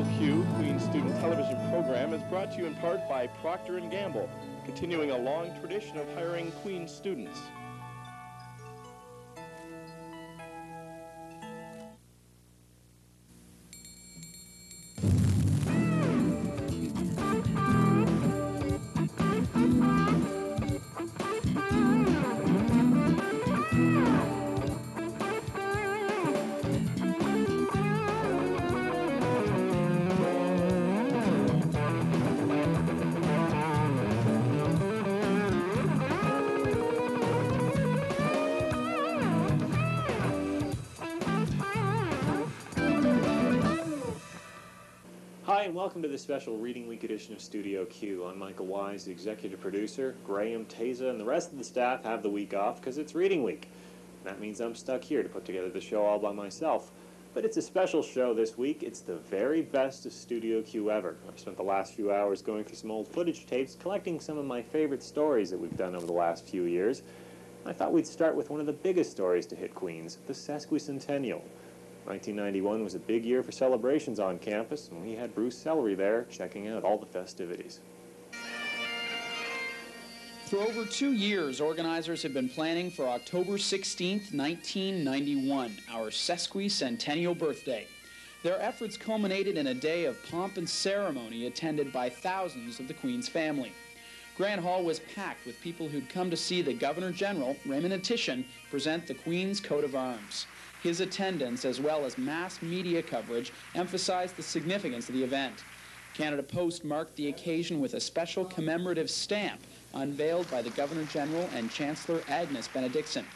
Studio Q, Queen's student television program, is brought to you in part by Procter & Gamble, continuing a long tradition of hiring Queen's students. Hi, and welcome to this special Reading Week edition of Studio Q. I'm Michael Wise, the executive producer. Graham, Teza, and the rest of the staff have the week off because it's Reading Week. That means I'm stuck here to put together the show all by myself. But it's a special show this week. It's the very best of Studio Q ever. I've spent the last few hours going through some old footage tapes, collecting some of my favorite stories that we've done over the last few years. I thought we'd start with one of the biggest stories to hit Queens, the Sesquicentennial. 1991 was a big year for celebrations on campus, and we had Bruce Sellery there checking out all the festivities. For over 2 years, organizers have been planning for October 16th, 1991, our Sesquicentennial birthday. Their efforts culminated in a day of pomp and ceremony attended by thousands of the Queen's family. Grand Hall was packed with people who'd come to see the Governor General, Raymond Etitian, present the Queen's coat of arms. His attendance, as well as mass media coverage, emphasized the significance of the event. Canada Post marked the occasion with a special commemorative stamp unveiled by the Governor-General and Chancellor Agnes Benedictson.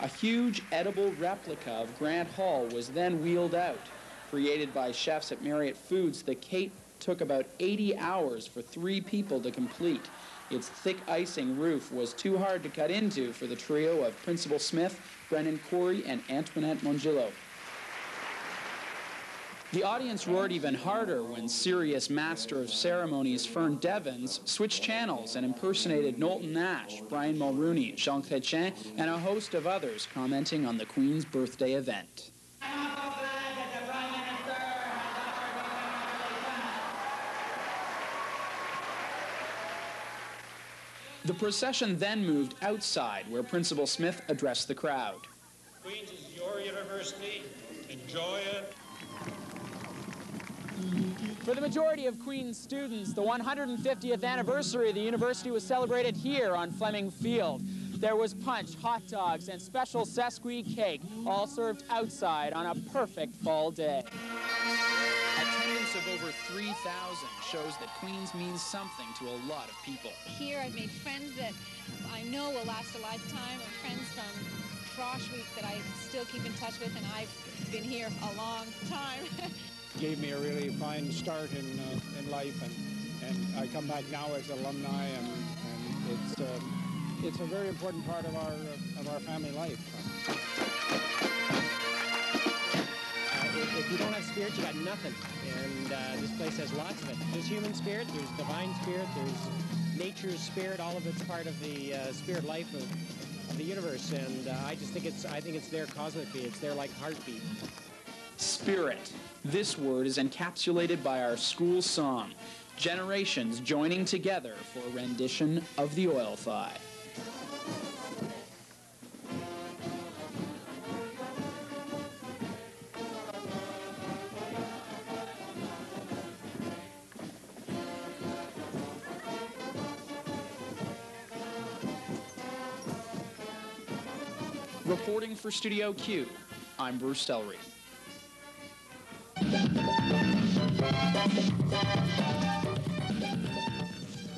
A huge edible replica of Grand Hall was then wheeled out. Created by chefs at Marriott Foods, the cake took about 80 hours for 3 people to complete. Its thick icing roof was too hard to cut into for the trio of Principal Smith, Brennan Corey, and Antoinette Mongillo. The audience roared even harder when serious Master of Ceremonies Fern Devens switched channels and impersonated Knowlton Nash, Brian Mulrooney, Jean Chrétien, and a host of others commenting on the Queen's birthday event. The procession then moved outside, where Principal Smith addressed the crowd. Queens is your university. Enjoy it. For the majority of Queen's students, the 150th anniversary of the university was celebrated here on Fleming Field. There was punch, hot dogs, and special Sesqui cake, all served outside on a perfect fall day. Attendance of over 3,000 shows that Queens means something to a lot of people. Here I've made friends that I know will last a lifetime, and friends from Frosh Week that I still keep in touch with, and I've been here a long time. Gave me a really fine start in life, and I come back now as alumni, and it's a very important part of our family life. If you don't have spirit, you got nothing. And this place has lots of it. There's human spirit, there's divine spirit, there's nature's spirit. All of it's part of the spirit life of the universe. And I think it's there cosmically. It's there like heartbeat. Spirit. This word is encapsulated by our school song. Generations joining together for a rendition of the Oil Thigh. Reporting for Studio Q, I'm Bruce Sellery.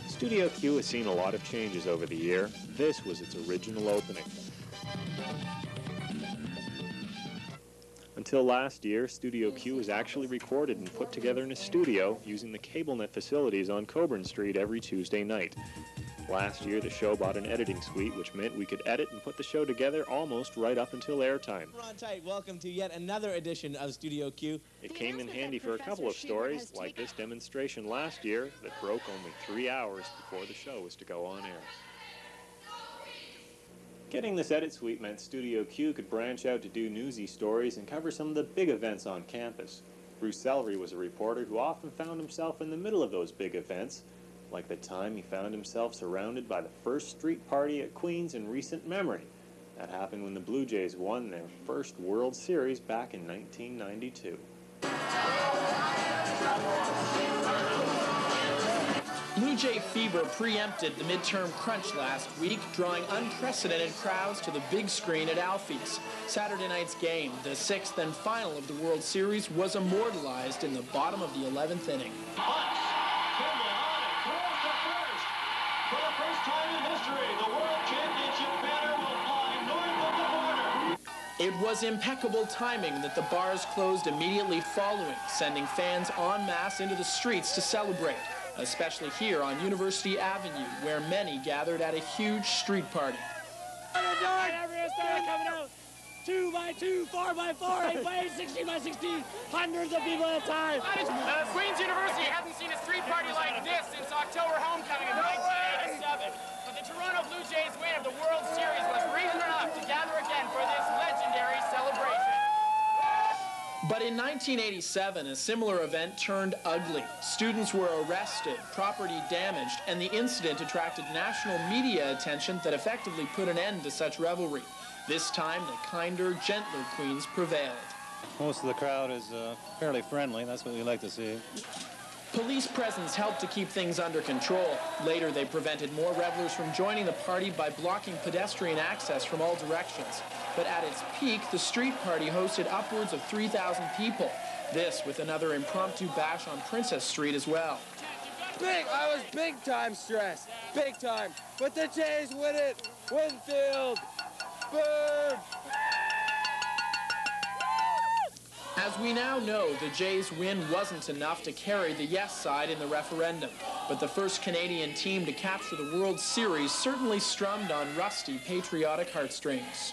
Studio Q has seen a lot of changes over the year. This was its original opening. Until last year, Studio Q was actually recorded and put together in a studio using the CableNet facilities on Coburn Street every Tuesday night. Last year, the show bought an editing suite, which meant we could edit and put the show together almost right up until airtime. Ron Tight, welcome to yet another edition of Studio Q. It came in handy for a couple of stories, like this demonstration last year that broke only 3 hours before the show was to go on air. Getting this edit suite meant Studio Q could branch out to do newsy stories and cover some of the big events on campus. Bruce Sellery was a reporter who often found himself in the middle of those big events, like the time he found himself surrounded by the first street party at Queens in recent memory. That happened when the Blue Jays won their first World Series back in 1992. Blue Jay fever preempted the midterm crunch last week, drawing unprecedented crowds to the big screen at Alfie's. Saturday night's game, the 6th and final of the World Series, was immortalized in the bottom of the 11th inning. For the first time in history, the World Championship banner will fly north of the border. It was impeccable timing that the bars closed immediately following, sending fans en masse into the streets to celebrate, especially here on University Avenue, where many gathered at a huge street party. Coming out 2 by 2, 4 by 4, 8 by 8, 16 by 16, hundreds of people at a time. Queens University hasn't seen a street party like this since October homecoming in 1987. But the Toronto Blue Jays win of the World Series was reason enough to gather again for this legendary celebration. But in 1987, a similar event turned ugly. Students were arrested, property damaged, and the incident attracted national media attention that effectively put an end to such revelry. This time, the kinder, gentler Queens prevailed. Most of the crowd is fairly friendly. That's what we like to see. Police presence helped to keep things under control. Later, they prevented more revelers from joining the party by blocking pedestrian access from all directions. But at its peak, the street party hosted upwards of 3,000 people. This with another impromptu bash on Princess Street as well. I was big time stressed, big time. But the Jays win it. Winfield. Boom. As we now know, the Jays' win wasn't enough to carry the yes side in the referendum. But the first Canadian team to capture the World Series certainly strummed on rusty, patriotic heartstrings.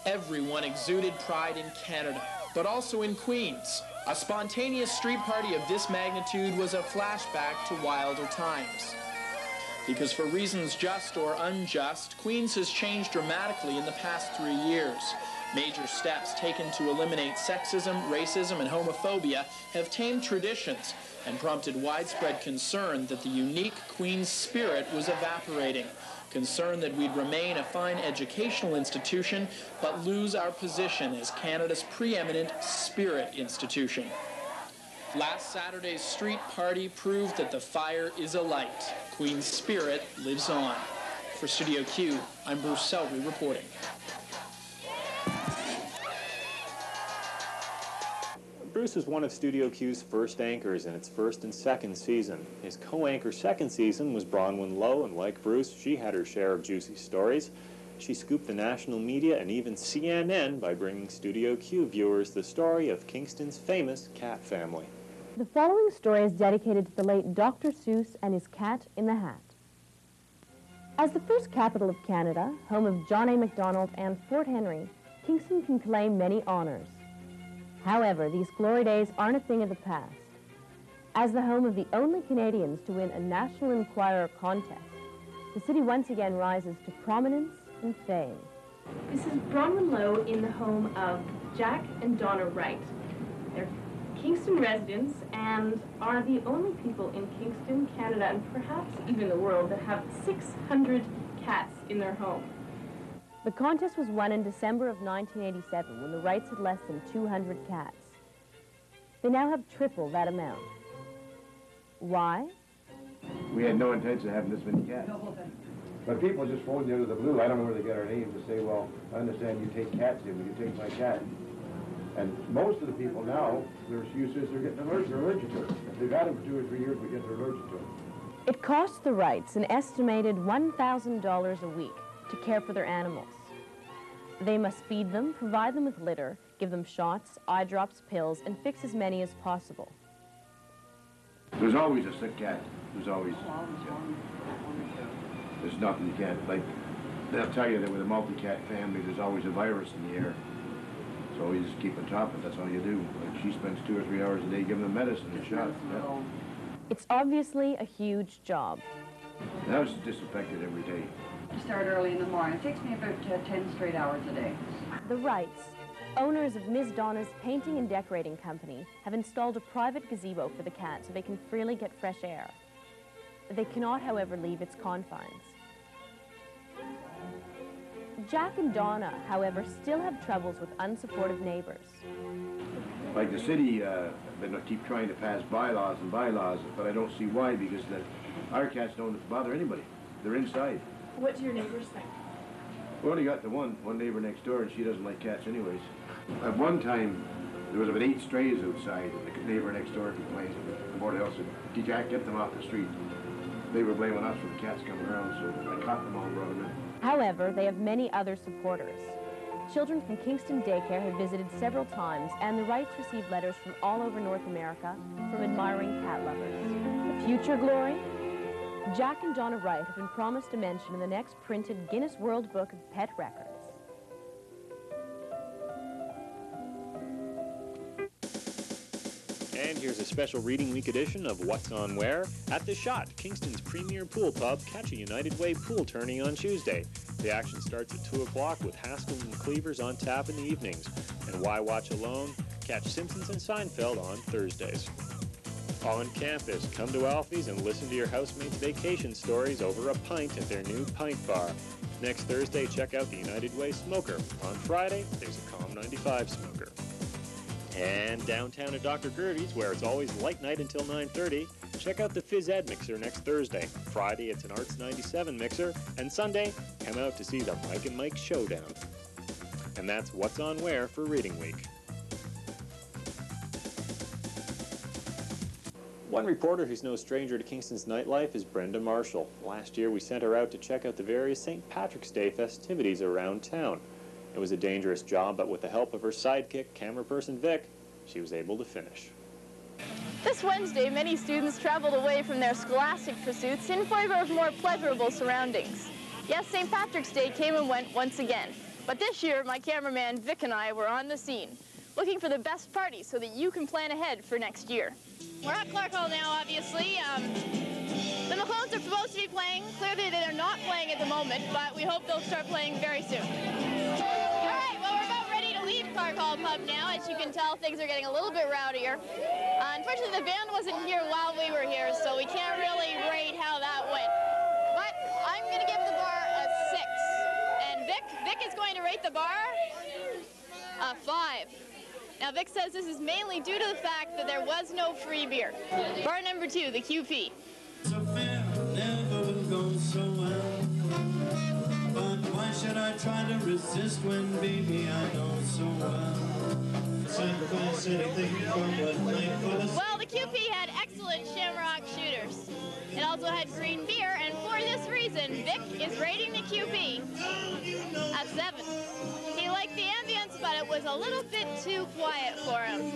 Everyone exuded pride in Canada, but also in Queens. A spontaneous street party of this magnitude was a flashback to wilder times. Because for reasons just or unjust, Queens has changed dramatically in the past 3 years. Major steps taken to eliminate sexism, racism, and homophobia have tamed traditions and prompted widespread concern that the unique Queens spirit was evaporating. Concern that we'd remain a fine educational institution, but lose our position as Canada's preeminent spirit institution. Last Saturday's street party proved that the fire is alight. Queen's spirit lives on. For Studio Q, I'm Bruce Sellery reporting. Bruce was one of Studio Q's first anchors in its first and second season. His co-anchor second season was Bronwen Lowe, and like Bruce, she had her share of juicy stories. She scooped the national media and even CNN by bringing Studio Q viewers the story of Kingston's famous cat family. The following story is dedicated to the late Dr. Seuss and his cat in the hat. As the first capital of Canada, home of John A. Macdonald and Fort Henry, Kingston can claim many honors. However, these glory days aren't a thing of the past. As the home of the only Canadians to win a National Enquirer contest, the city once again rises to prominence and fame. This is Bronwen Lowe in the home of Jack and Donna Wright. They're Kingston residents and are the only people in Kingston, Canada, and perhaps even the world that have 600 cats in their home. The contest was won in December of 1987 when the Wrights had less than 200 cats. They now have triple that amount. Why? We had no intention of having this many cats. But people just phoned out of the blue. I don't know where they get our name to say, well, I understand you take cats in, will you take my cat? And most of the people now, their excuse is they're getting allergic to it. If they've had them for 2 or 3 years, we get they're allergic to it. It costs the Wrights an estimated $1,000 a week to care for their animals. They must feed them, provide them with litter, give them shots, eye drops, pills, and fix as many as possible. There's always a sick cat. There's always. There's nothing you can't, like, they'll tell you that with a multi-cat family, there's always a virus in the air. So you just keep on top of it, that's all you do. Like, she spends 2 or 3 hours a day giving them medicine and shots. Yeah. It's obviously a huge job. The house is disinfected every day. I start early in the morning. It takes me about 10 straight hours a day. The Wrights, owners of Ms. Donna's Painting and Decorating Company, have installed a private gazebo for the cat so they can freely get fresh air. They cannot, however, leave its confines. Jack and Donna, however, still have troubles with unsupportive neighbors. Like the city, they keep trying to pass bylaws and bylaws, but I don't see why, because our cats don't bother anybody. They're inside. What do your neighbors think? We only got the one neighbor next door, and she doesn't like cats anyways. At one time, there was about 8 strays outside, and the neighbor next door complained. The Board of Health said, Jack, get them off the street. They were blaming us for the cats coming around, so I caught them all and brought them in. However, they have many other supporters. Children from Kingston Daycare have visited several times, and the Wrights received letters from all over North America from admiring cat lovers. The future glory? Jack and Donna Wright have been promised a mention in the next printed Guinness World Book of Pet Records. And here's a special Reading Week edition of What's On Where. At The Shot, Kingston's premier pool pub, catch a United Way pool tourney on Tuesday. The action starts at 2 o'clock with Haskell and Cleavers on tap in the evenings. And Why Watch Alone? Catch Simpsons and Seinfeld on Thursdays. On campus, come to Alfie's and listen to your housemates' vacation stories over a pint at their new pint bar. Next Thursday, check out the United Way Smoker. On Friday, there's a Com 95 Smoker. And downtown at Dr. Gertie's, where it's always light night until 9:30, check out the Phys Ed Mixer next Thursday. Friday, it's an Arts 97 Mixer. And Sunday, come out to see the Mike and Mike Showdown. And that's What's On Where for Reading Week. One reporter who's no stranger to Kingston's nightlife is Brenda Marshall. Last year, we sent her out to check out the various St. Patrick's Day festivities around town. It was a dangerous job, but with the help of her sidekick, camera person Vic, she was able to finish. This Wednesday, many students traveled away from their scholastic pursuits in favor of more pleasurable surroundings. Yes, St. Patrick's Day came and went once again. But this year, my cameraman Vic and I were on the scene, looking for the best party so that you can plan ahead for next year. We're at Clark Hall now, obviously. The McClones are supposed to be playing. Clearly, they're not playing at the moment, but we hope they'll start playing very soon. All right, well, we're about ready to leave Clark Hall Pub now. As you can tell, things are getting a little bit rowdier. Unfortunately, the band wasn't here while we were here, so we can't really rate how that went. But I'm going to give the bar a 6. And Vic is going to rate the bar a 5. Now, Vic says this is mainly due to the fact that there was no free beer. Bar number 2, the QP. So fair, never will go so well. But why should I try to resist when, baby, I know so well? Well, the QP had excellent shamrock shooters. It also had green beer, and for this reason, Vic is rating the QP a 7. He liked the ambience, but it was a little bit too quiet for him.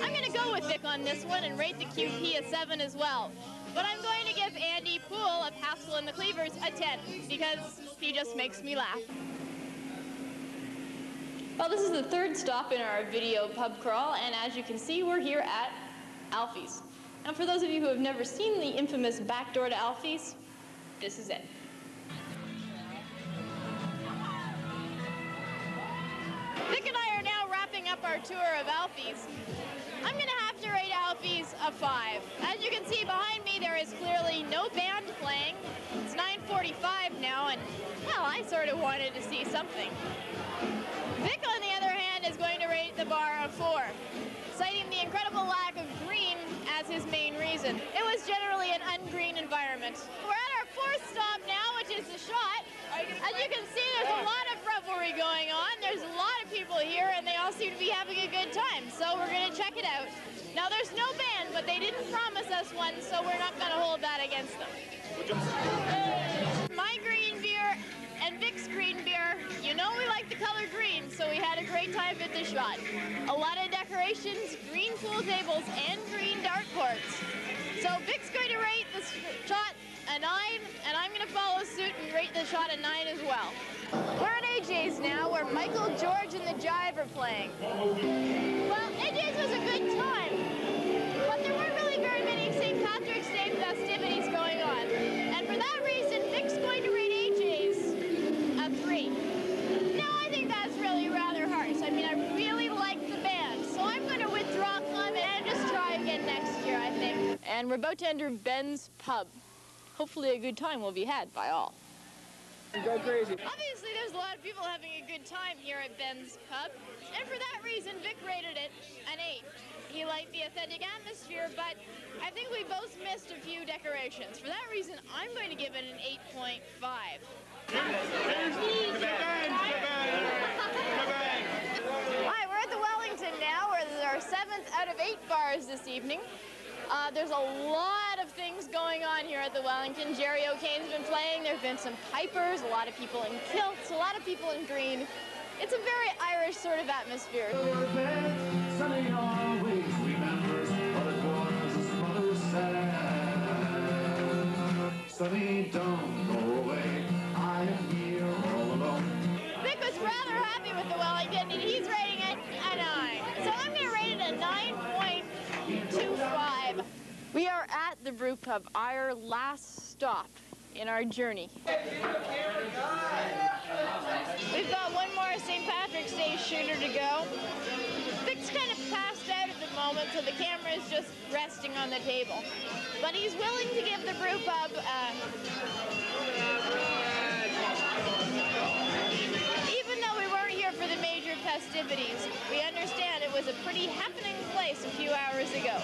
I'm going to go with Vic on this one and rate the QP a 7 as well. But I'm going to give Andy Poole of Haskell and the Cleavers a 10 because he just makes me laugh. Well, this is the 3rd stop in our video pub crawl, and as you can see, we're here at Alfie's. Now, for those of you who have never seen the infamous back door to Alfie's, this is it. Vic and I are now wrapping up our tour of Alfie's. I'm going to have to rate Alfie's a 5. As you can see behind me, there is clearly no band playing. It's 9:45 now, and, well, I sort of wanted to see something. Vic, on the other hand, is going to rate the bar a 4, citing the incredible lack of green as his main reason. It was generally an ungreen environment. We're at our 4th stop now, which is the Shot. As you can see, there's a lot of revelry going on. There's a lot of people here, and they all seem to be having a good time, so we're going to check it out. Now, there's no band, but they didn't promise us one, so we're not going to hold that against them. My green beer and Vic's green beer, you know we like the color green, so we had a great time at the Shot. A lot of decorations, green pool tables, and green dartboards. So Vic's going to rate the Shot a 9, and I'm going to follow suit and rate the Shot a 9 as well. We're at AJ's now, where Michael, George, and the Jive are playing. Well, AJ's was a good time, but there weren't really very many St. Patrick's Day festivities going on. And for that reason, Vic's going to rate AJ's a 3. No, I think that's really we're about to enter Ben's pub. Hopefully a good time will be had by all. Go crazy. Obviously, there's a lot of people having a good time here at Ben's pub, and for that reason, Vic rated it an 8. He liked the authentic atmosphere, but I think we both missed a few decorations. For that reason, I'm going to give it an 8.5. Hi, we're at the Wellington now, where there's our 7th out of 8 bars this evening. There's a lot of things going on here at the Wellington. Jerry O'Kane's been playing. There have been some pipers, a lot of people in kilts, a lot of people in green. It's a very Irish sort of atmosphere. Sunny, don't go away. I am here all alone. Vic was rather happy with the Wellington, and he's rating it a 9. So I'm going to rate it a 9.25. We are at the brew pub, our last stop in our journey. We've got one more St. Patrick's Day shooter to go. Vic's kind of passed out at the moment, so the camera is just resting on the table. But he's willing to give the brew pub even though we weren't here for the major festivities, we understand it was a pretty happening place a few hours ago.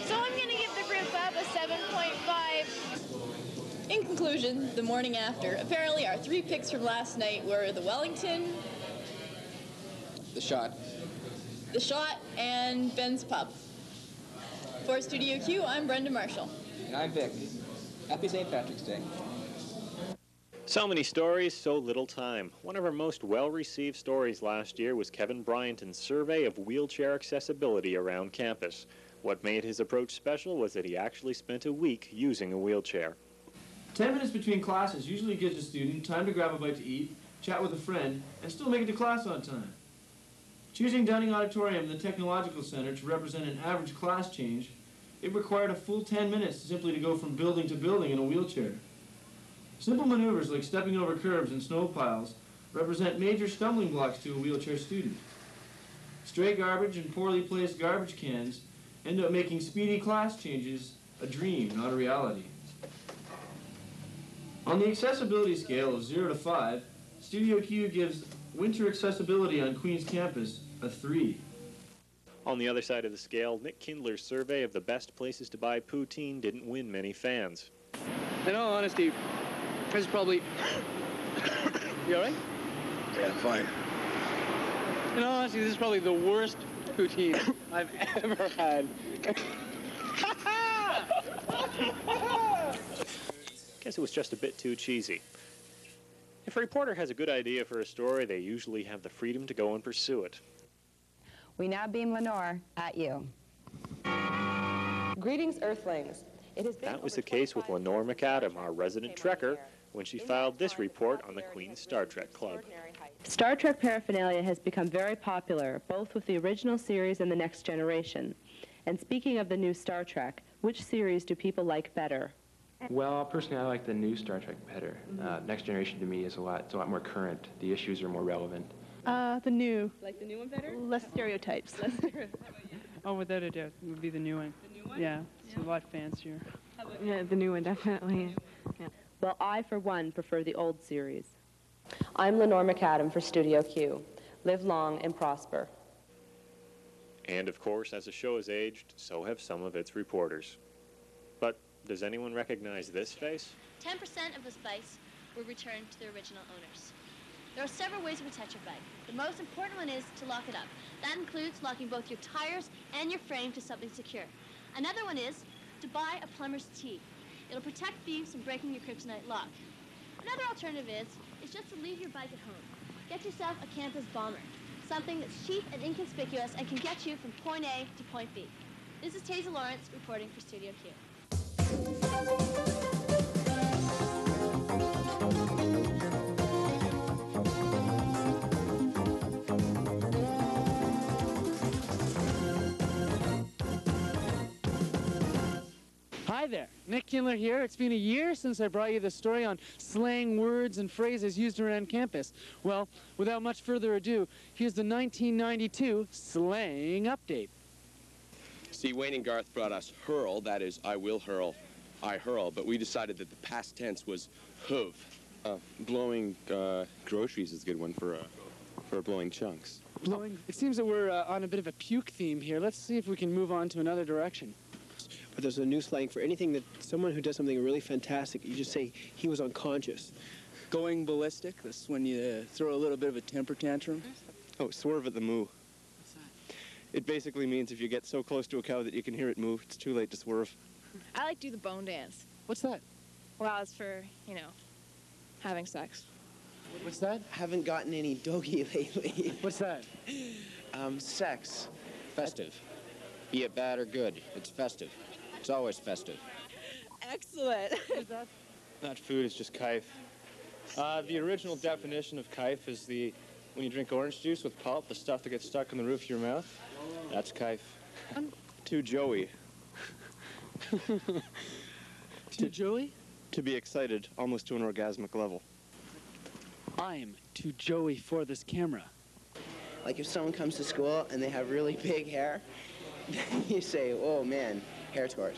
So I'm going to give the brew pub a 7.5. In conclusion, the morning after, apparently our 3 picks from last night were the Wellington, The Shot, and Ben's Pub. For Studio Q, I'm Brenda Marshall. and I'm Vic. Happy St. Patrick's Day. So many stories, so little time. One of our most well-received stories last year was Kevin Bryenton's survey of wheelchair accessibility around campus. What made his approach special was that he actually spent a week using a wheelchair. 10 minutes between classes usually gives a student time to grab a bite to eat, chat with a friend, and still make it to class on time. Choosing Downing Auditorium and the Technological Center to represent an average class change, it required a full 10 minutes simply to go from building to building in a wheelchair. Simple maneuvers like stepping over curbs and snow piles represent major stumbling blocks to a wheelchair student. Stray garbage and poorly placed garbage cans end up making speedy class changes a dream, not a reality. On the accessibility scale of 0 to 5, Studio Q gives winter accessibility on Queen's campus a 3. On the other side of the scale, Nick Kindler's survey of the best places to buy poutine didn't win many fans. In all honesty, this is probably... You all right? Yeah, fine. In all honesty, this is probably the worst poutine I've ever had. Guess it was just a bit too cheesy. If a reporter has a good idea for a story, they usually have the freedom to go and pursue it. We now beam Lenore at you. Greetings, Earthlings. That was the case with Lenore MacAdam, our resident trekker, when she filed this report on the Queen's Star Trek Club. Star Trek paraphernalia has become very popular, both with the original series and the Next Generation. And speaking of the new Star Trek, which series do people like better? Well, personally, I like the new Star Trek better. Next Generation to me is a lot more current. The issues are more relevant. The new. Like the new one better? Less stereotypes. Oh, without a doubt, it would be the new one. The new one? Yeah, it's a lot fancier. Yeah, the new one, definitely. Yeah. Well, I, for one, prefer the old series. I'm Lenore MacAdam for Studio Q. Live long and prosper. And of course, as the show has aged, so have some of its reporters. But does anyone recognize this face? 10% of the bikes were returned to their original owners. There are several ways to protect your bike. The most important one is to lock it up. That includes locking both your tires and your frame to something secure. Another one is to buy a plumber's tee. It'll protect thieves from breaking your kryptonite lock. Another alternative is just to leave your bike at home. Get yourself a campus bomber, something that's cheap and inconspicuous and can get you from point A to point B. This is Teza Lawrence reporting for Studio Q. Hi there, Nick Kindler here. It's been a year since I brought you the story on slang words and phrases used around campus. Well, without much further ado, here's the 1992 Slang Update. See, Wayne and Garth brought us hurl, that is, I will hurl, I hurl, but we decided that the past tense was hove. Blowing groceries is a good one for blowing chunks. Blowing. It seems that we're on a bit of a puke theme here. Let's see if we can move on to another direction. But there's a new slang for anything that someone who does something really fantastic, you just say he was unconscious. Going ballistic, that's when you throw a little bit of a temper tantrum. Oh, swerve at the moo. What's that? It basically means if you get so close to a cow that you can hear it move, it's too late to swerve. I like to do the bone dance. What's that? Well, it's for, you know, having sex. What's that? Haven't gotten any doggy lately. What's that? Sex. Festive. Be it bad or good, it's festive. It's always festive. Excellent. Not food, it's just kaif. The original definition of kaif is when you drink orange juice with pulp, the stuff that gets stuck in the roof of your mouth. That's kaif. Too Joey. Too Joey? To be excited, almost to an orgasmic level. I'm too Joey for this camera. Like if someone comes to school and they have really big hair, you say, oh man, hair tort.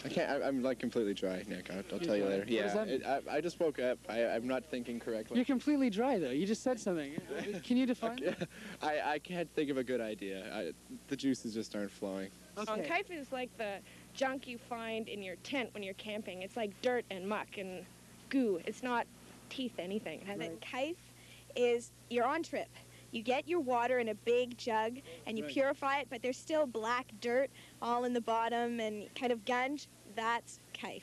I can't, I'm like completely dry, Nick. I'll tell you later. Yeah, I just woke up. I'm not thinking correctly. You're completely dry, though. You just said something. Can you define it? I can't think of a good idea. The juices just aren't flowing. Okay. Kaif is like the junk you find in your tent when you're camping. It's like dirt and muck and goo. It's not teeth anything. Right. Kaif is you're on trip. You get your water in a big jug and you purify it, but there's still black dirt all in the bottom and kind of gunge. That's kaif.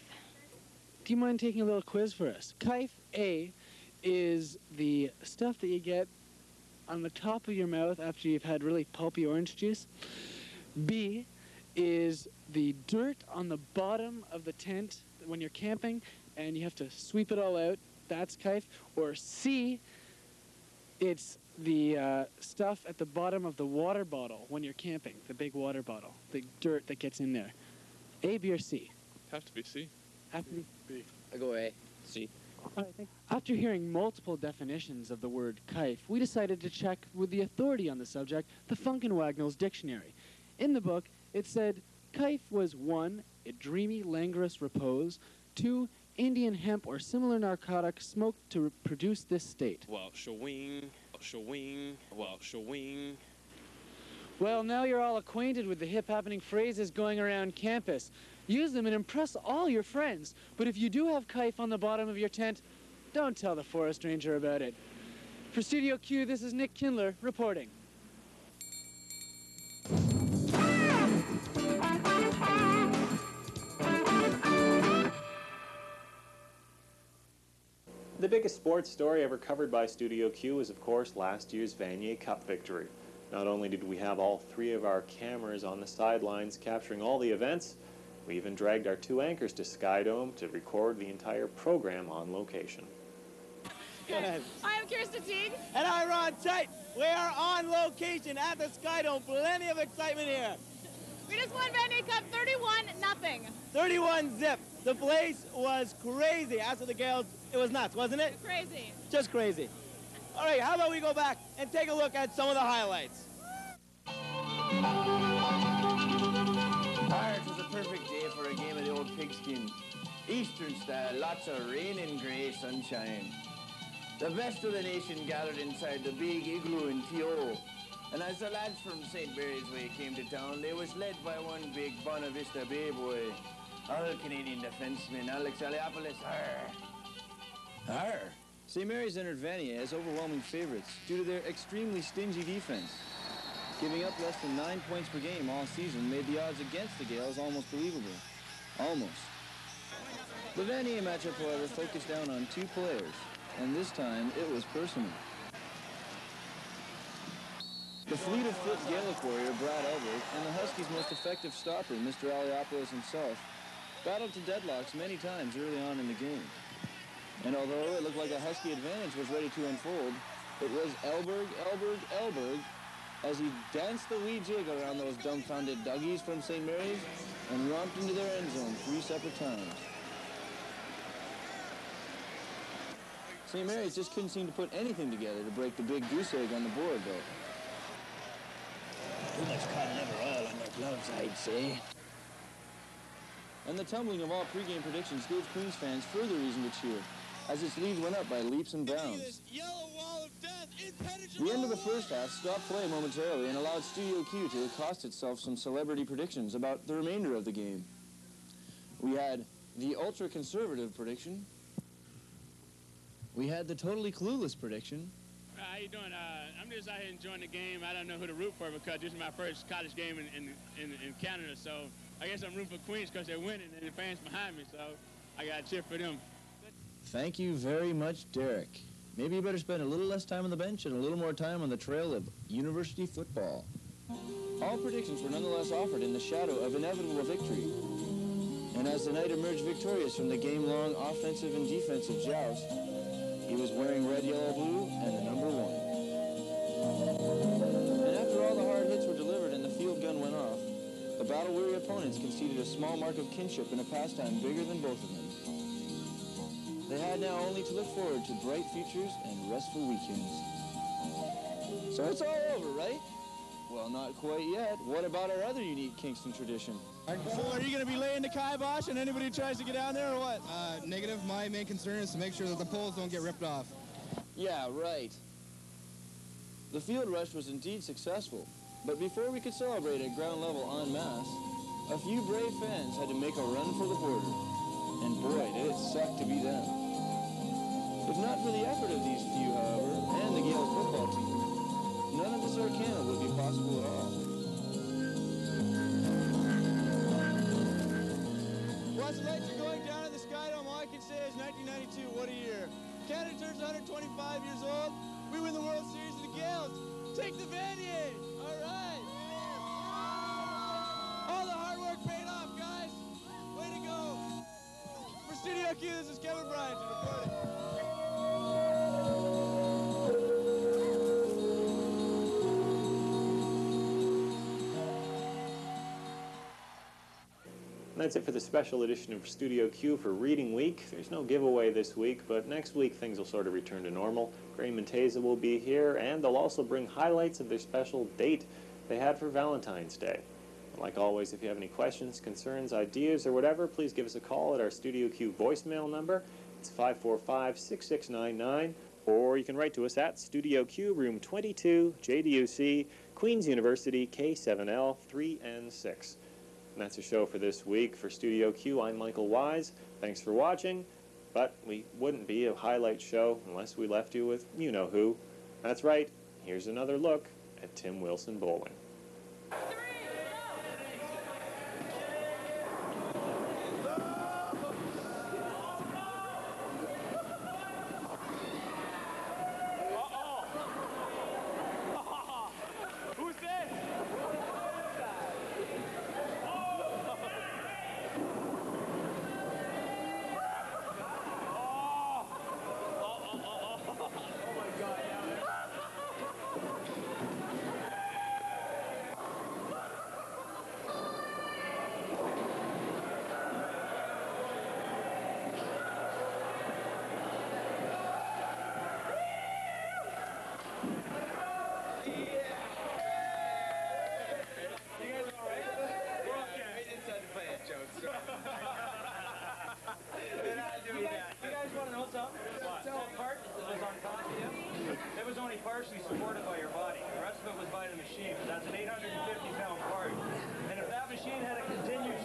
Do you mind taking a little quiz for us? Kaif A is the stuff that you get on the top of your mouth after you've had really pulpy orange juice. B is the dirt on the bottom of the tent when you're camping and you have to sweep it all out. That's kaif. Or C, it's the stuff at the bottom of the water bottle when you're camping, the big water bottle, the dirt that gets in there. A, B, or C? Have to be C. Have to be B. I go A. C. All right, after hearing multiple definitions of the word kaif, we decided to check with the authority on the subject, the Funk and Wagnall's dictionary. In the book, it said kaif was 1, a dreamy, languorous repose, 2, Indian hemp or similar narcotic smoked to produce this state. Well, shawing, well, shawing. Well, now you're all acquainted with the hip-happening phrases going around campus. Use them and impress all your friends. But if you do have kaif on the bottom of your tent, don't tell the forest ranger about it. For Studio Q, this is Nick Kindler reporting. The biggest sports story ever covered by Studio Q was, of course, last year's Vanier Cup victory. Not only did we have all 3 of our cameras on the sidelines capturing all the events, we even dragged our 2 anchors to Skydome to record the entire program on location. I'm Kirsten Teague. And I'm Ron Tait. We are on location at the Skydome. Plenty of excitement here. We just won Vanier Cup 31-0. 31 zip. The place was crazy. As for the girls, it was nuts, wasn't it? Crazy. Just crazy. All right, how about we go back and take a look at some of the highlights. It was a perfect day for a game of the old pigskin. Eastern style, lots of rain and grey sunshine. The best of the nation gathered inside the big igloo in T.O. And as the lads from St. Mary's Way came to town, they was led by one big Buena Vista Bay boy. All-Canadian defenseman Alex Aliopoulos. Arr. St. Mary's entered Vanier as overwhelming favorites due to their extremely stingy defense. Giving up less than 9 points per game all season made the odds against the Gales almost believable. Almost. The Vanier matchup, however, focused down on 2 players, and this time it was personal. The fleet of foot Gaelic warrior, Brad Elberg, and the Huskies' most effective stopper, Mr. Aliopoulos himself, battled to deadlocks many times early on in the game. And although it looked like a Husky advantage was ready to unfold, it was Elberg, as he danced the wee jig around those dumbfounded Dougies from St. Mary's and romped into their end zone 3 separate times. St. Mary's just couldn't seem to put anything together to break the big goose egg on the board, though. Too much cod liver oil on your gloves, I'd say. And the tumbling of all pregame predictions gave Queens fans further reason to cheer, as its lead went up by leaps and bounds. The end of the first half stopped play momentarily and allowed Studio Q to accost itself some celebrity predictions about the remainder of the game. We had the ultra-conservative prediction. We had the totally clueless prediction. How you doing? I'm just out here enjoying the game. I don't know who to root for because this is my first college game in Canada, so I guess I'm rooting for Queens because they're winning and the fans behind me, so I got to cheer for them. Thank you very much, Derek. Maybe you better spend a little less time on the bench and a little more time on the trail of university football. All predictions were nonetheless offered in the shadow of inevitable victory. And as the Knight emerged victorious from the game-long offensive and defensive joust, he was wearing red, yellow, blue, and the number 1. And after all the hard hits were delivered and the field gun went off, the battle-weary opponents conceded a small mark of kinship in a pastime bigger than both of them. They had now only to look forward to bright futures and restful weekends. So it's all over, right? Well, not quite yet. What about our other unique Kingston tradition? So are you going to be laying the kibosh on anybody who tries to get down there or what? Negative. My main concern is to make sure that the poles don't get ripped off. Yeah, right. The field rush was indeed successful, but before we could celebrate at ground level en masse, a few brave fans had to make a run for the border. And boy, did it suck to be them. If not for the effort of these few, however, and the Gales football team, none of this Arcana would be possible at all. Once the lights are going down in the Sky Dome, all I can say is 1992, what a year. Canada turns 125 years old. We win the World Series of the Gales. Take the Vanier. All right. All the hard work paid off, guys. Way to go. For Studio Q, this is Kevin Bryenton reporting. And that's it for the special edition of Studio Q for Reading Week. There's no giveaway this week, but next week things will sort of return to normal. Graham and Teza will be here, and they'll also bring highlights of their special date they had for Valentine's Day. And like always, if you have any questions, concerns, ideas, or whatever, please give us a call at our Studio Q voicemail number. It's 545-6699, or you can write to us at Studio Q, Room 22, JDUC, Queen's University, K7L 3N6. And that's the show for this week. For Studio Q, I'm Michael Wise. Thanks for watching. But we wouldn't be a highlight show unless we left you with you-know-who. That's right. Here's another look at Tim Wilson bowling. It was only partially supported by your body. The rest of it was by the machine. That's an 850-pound part. And if that machine had a continued